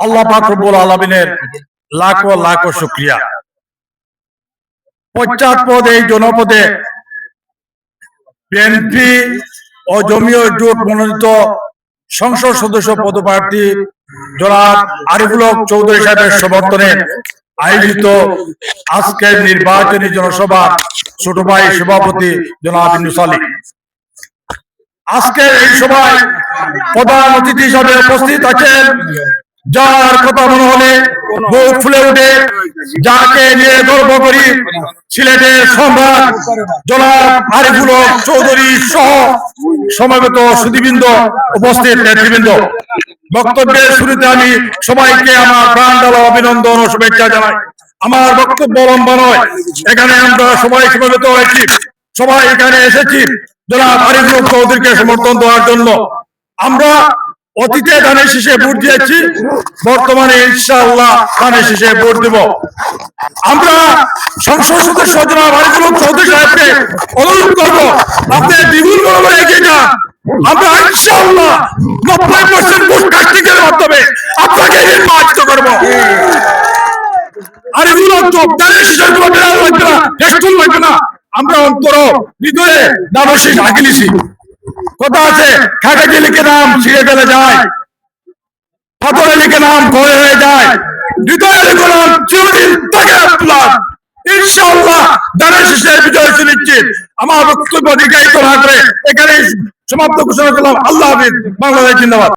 আল্লাহ পাক রব্বুল আলামিনের লাখো লাখো শুকরিয়া। পশ্চাৎপদ এই জনপদে বিএনপি ও জমিয়ত জোট মনোনীত সংসদ সদস্য পদপ্রার্থী জনাব আরিফুল হক চৌধুরী সাহেবের সমর্থনে আয়োজিত আজকের নির্বাচনী জনসভা ছোট ভাই সভাপতি জনাব ইউনুস আলী। আজকের এই সভায় প্রধান অতিথি হিসাবে উপস্থিত আছেন, যার কথা মনে হলে বুক ফুলে ওঠে, যাকে নিয়ে গর্ব করি, সিলেটের সম্রাট জনাব আরিফুল হক চৌধুরী সহ সমবেত সুধীবৃন্দ, উপস্থিত নেতৃবৃন্দ। বক্তব্যের শুরুতে আমি সবাইকে আমার প্রাণ ঢালা অভিনন্দন ও শুভেচ্ছা জানাই। আমার বক্তব্য লম্বা নয়, এখানে আমরা সবাই সমবেত হয়েছি, সবাই এখানে এসেছি জনাব আরিফুল হক চৌধুরীকে সমর্থন দেওয়ার জন্য। আমরা অতীতে ধানের শীষে ভোট দিয়েছি, বর্তমানে ইনশাআল্লাহ ধানের শীষে ভোট দেব। আমরা সংসদ সদস্য জনাব আরিফুল হক চৌধুরী সাহেবকে অনুরোধ করব, আপনি দ্বিগুণ বরাবর এগিয়ে যান। আমরা ইনশাআল্লাহ 90% ভোট কাস্টিংয়ের মাধ্যমে আপনাকে নির্বাচিত করব। আরিফুল হক ধানের শীষের কোনো বিড়াল লাগবে না, রেস্টুন লাগবে না। আমরা অন্তর হৃদয়ে ধানের শীষ আগিয়েছি। কথা আছে, কাগজে লিখে নাম ছিঁড়ে ফেলে যায়, পাথরে লিখে নাম ক্ষয় হয়ে যায়, হৃদয়ে লিখে নাম চিরদিন থাকে আপনার। ইনশাআল্লাহ ধানের শীষের বিজয় সুনিশ্চিত। আমার বক্তব্য দীর্ঘায়িত না করে এখানে সমাপ্ত ঘোষণা করলাম। আল্লাহ হাফেজ। বাংলাদেশ জিন্দাবাদ।